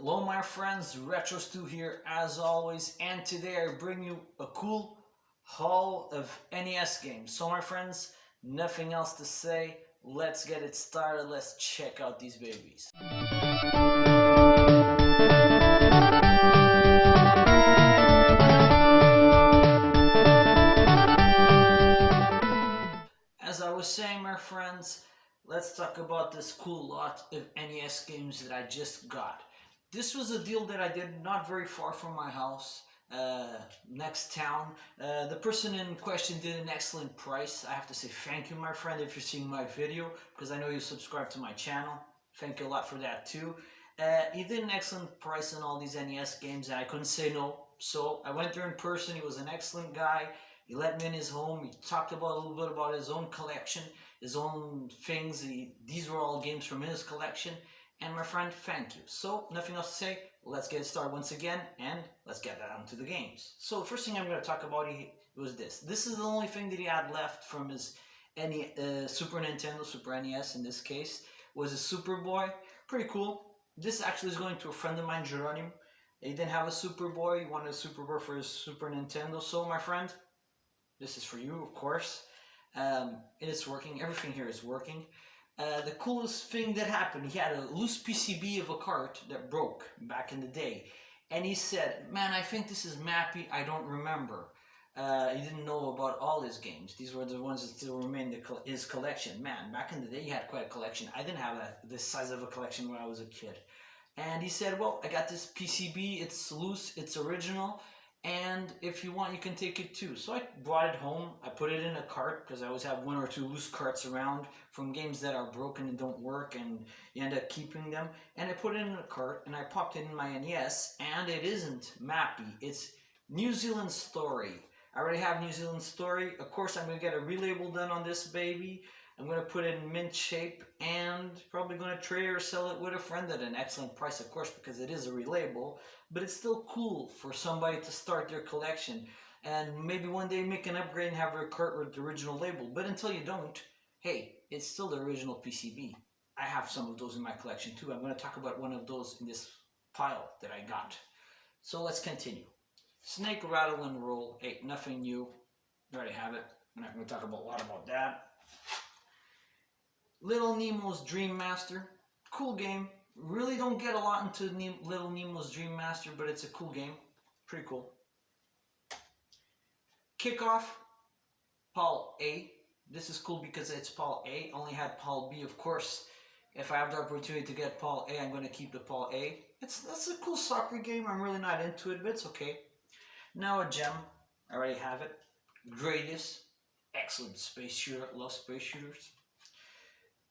Hello my friends, Retros2 here as always, and today I bring you a cool haul of NES games. So my friends, nothing else to say, let's get it started, let's check out these babies. As I was saying my friends, let's talk about this cool lot of NES games that I just got. This was a deal that I did not very far from my house, next town. The person in question did an excellent price. I have to say thank you, my friend, if you're seeing my video, because I know you subscribe to my channel. Thank you a lot for that too. He did an excellent price on all these NES games and I couldn't say no. So I went there in person. He was an excellent guy. He let me in his home. He talked about a little bit about his own collection, his own things. These were all games from his collection. And my friend, thank you. So, nothing else to say. Let's get started once again, and let's get down to the games. So, the first thing I'm going to talk about was this. This is the only thing that he had left from his Super Nintendo, Super NES in this case, was a Superboy. Pretty cool. This actually is going to a friend of mine, Geronimo. He didn't have a Superboy. He wanted a Superboy for his Super Nintendo. So, my friend, this is for you, of course. It is working. Everything here is working. The coolest thing that happened, he had a loose PCB of a cart that broke back in the day. And he said, man, I think this is Mappy, I don't remember. He didn't know about all his games. These were the ones that still remained in his collection. Man, back in the day, he had quite a collection. I didn't have this size of a collection when I was a kid. And he said, well, I got this PCB, it's loose, it's original. And if you want, you can take it too. So I brought it home. I put it in a cart because I always have one or two loose carts around from games that are broken and don't work, and you end up keeping them. And I put it in a cart and I popped it in my NES, and it isn't Mappy. It's New Zealand Story. I already have New Zealand Story. Of course, I'm going to get a relabel done on this baby. I'm going to put it in mint shape and probably going to trade or sell it with a friend at an excellent price, of course, because it is a relabel. But it's still cool for somebody to start their collection and maybe one day make an upgrade and have a cart with the original label. But until you don't, hey, it's still the original PCB. I have some of those in my collection too. I'm going to talk about one of those in this pile that I got. So let's continue. Snake, Rattle, and Roll. Hey, nothing new. You already have it. I'm not going to talk a lot about that. Little Nemo's Dream Master. Cool game. Really don't get a lot into Little Nemo's Dream Master, but it's a cool game. Pretty cool. Kickoff. Paul A. This is cool because it's Paul A. Only had Paul B, of course. If I have the opportunity to get Paul A, I'm going to keep the Paul A. That's a cool soccer game. I'm really not into it, but it's okay. Now a gem. I already have it. Greatest. Excellent space shooter. Love space shooters.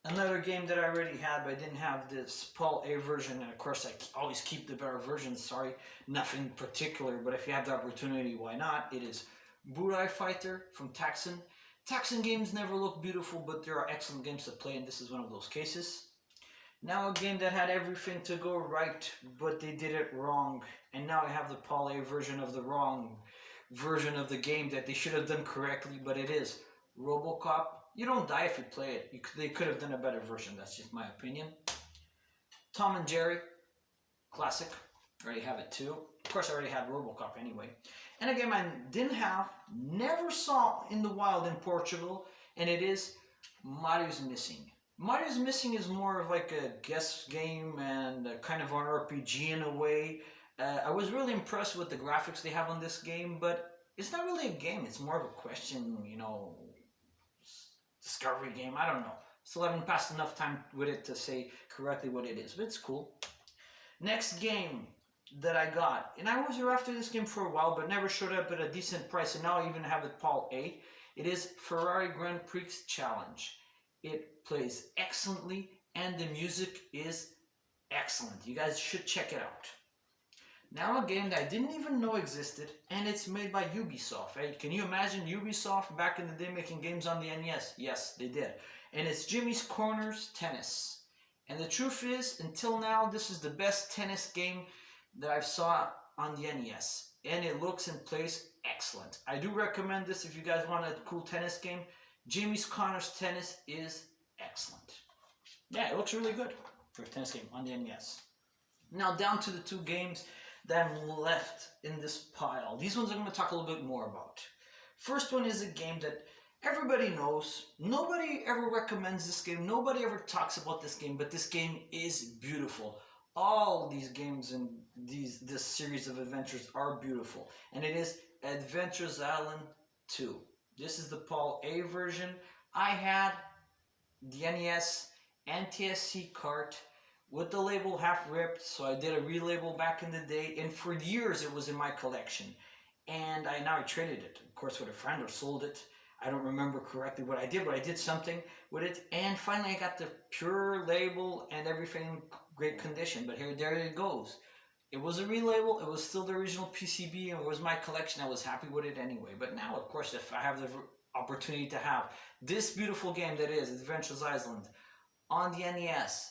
Another game that I already had, but I didn't have this Paul A version, and of course I always keep the better version, sorry, nothing particular, but if you have the opportunity, why not? It is Burai Fighter from Taxon. Taxon games never look beautiful, but there are excellent games to play, and this is one of those cases. Now a game that had everything to go right, but they did it wrong, and now I have the Paul A version of the wrong version of the game that they should have done correctly, but it is RoboCop. You don't die if you play it. They could have done a better version. That's just my opinion. Tom and Jerry. Classic. Already have it too. Of course, I already had RoboCop anyway. And a game I didn't have, never saw in the wild in Portugal, and it is Mario's Missing. Mario's Missing is more of like a guess game and a kind of an RPG in a way. I was really impressed with the graphics they have on this game, but it's not really a game. It's more of a question, you know, discovery game, I don't know. Still haven't passed enough time with it to say correctly what it is, but it's cool. Next game that I got, and I was after this game for a while, but never showed up at a decent price, and now I even have it Paul A. It is Ferrari Grand Prix Challenge. It plays excellently, and the music is excellent. You guys should check it out. Now a game that I didn't even know existed, and it's made by Ubisoft. Right? Can you imagine Ubisoft back in the day making games on the NES? Yes, they did. And it's Jimmy's Corners Tennis. And the truth is, until now, this is the best tennis game that I've saw on the NES. And it looks and plays excellent. I do recommend this if you guys want a cool tennis game. Jimmy's Corners Tennis is excellent. Yeah, it looks really good for a tennis game on the NES. Now down to the two games that I'm left in this pile. These ones I'm going to talk a little bit more about. First one is a game that everybody knows. Nobody ever recommends this game. Nobody ever talks about this game, but this game is beautiful. All these games and this series of adventures are beautiful, and it is Adventures Island 2. This is the Paul A version. I had the NES NTSC cart with the label half ripped, so I did a relabel back in the day, and for years it was in my collection. And I traded it, of course, with a friend, or sold it. I don't remember correctly what I did, but I did something with it. And finally I got the pure label and everything in great condition. But there it goes. It was a relabel, it was still the original PCB, and it was my collection. I was happy with it anyway. But now, of course, if I have the opportunity to have this beautiful game that is Adventures Island on the NES,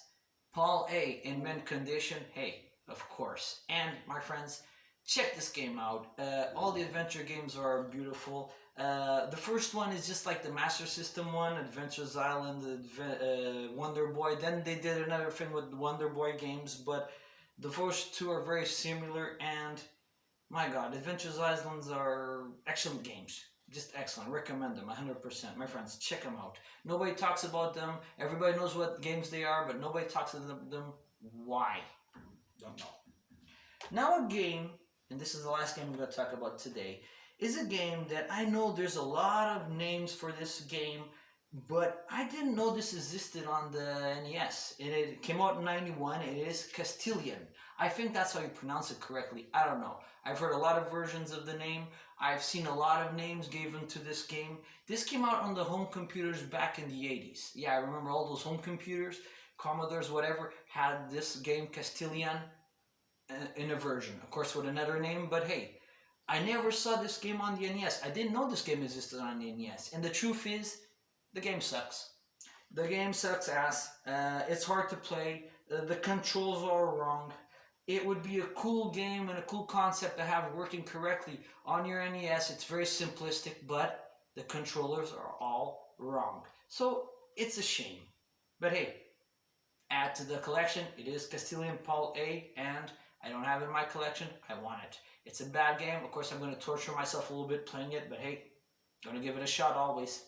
Paul A in mint condition, hey, of course. And my friends, check this game out. All the adventure games are beautiful. The first one is just like the Master System one, Adventures Island, Wonder Boy. Then they did another thing with the Wonder Boy games, but the first two are very similar, and my god, Adventures Islands are excellent games. Just excellent. Recommend them 100%. My friends, check them out. Nobody talks about them. Everybody knows what games they are, but nobody talks about them. Why? Don't know. Now a game, and this is the last game I'm going to talk about today, is a game that I know there's a lot of names for this game, but I didn't know this existed on the NES. It came out in '91. It is Castilian. I think that's how you pronounce it correctly. I don't know. I've heard a lot of versions of the name. I've seen a lot of names given to this game. This came out on the home computers back in the 80s. Yeah, I remember all those home computers, Commodores, whatever, had this game Castilian in a version. Of course, with another name, but hey, I never saw this game on the NES. I didn't know this game existed on the NES. And the truth is, the game sucks. The game sucks ass. It's hard to play. The controls are wrong. It would be a cool game and a cool concept to have working correctly on your NES. It's very simplistic, but the controllers are all wrong. So it's a shame. But hey, add to the collection. It is Castilian Paul A, and I don't have it in my collection. I want it. It's a bad game. Of course, I'm going to torture myself a little bit playing it, but hey, I'm going to give it a shot always.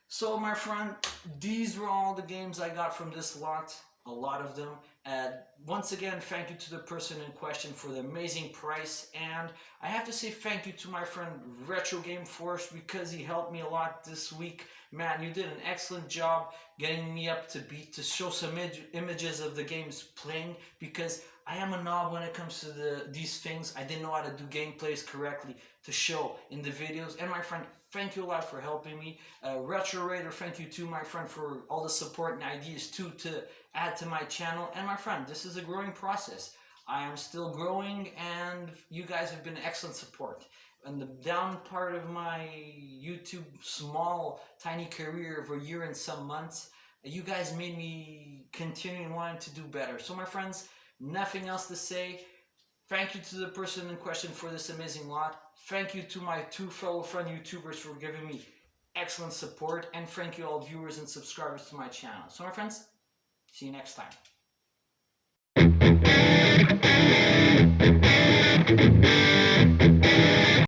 So, my friend, these were all the games I got from this lot. A lot of them. Once again, thank you to the person in question for the amazing price, and I have to say thank you to my friend Retrogameforce because he helped me a lot this week. Man, you did an excellent job getting me up to beat to show some images of the games playing, because I am a knob when it comes to these things. I didn't know how to do gameplays correctly to show in the videos. And my friend, thank you a lot for helping me. Retro Raider, thank you too, my friend, for all the support and ideas too to add to my channel. And my friend, this is a growing process. I am still growing, and you guys have been excellent support. And the down part of my YouTube small, tiny career of a year and some months, you guys made me continue and wanting to do better. So my friends, nothing else to say. Thank you to the person in question for this amazing lot. Thank you to my two fellow friend YouTubers for giving me excellent support. And thank you all viewers and subscribers to my channel. So my friends, see you next time.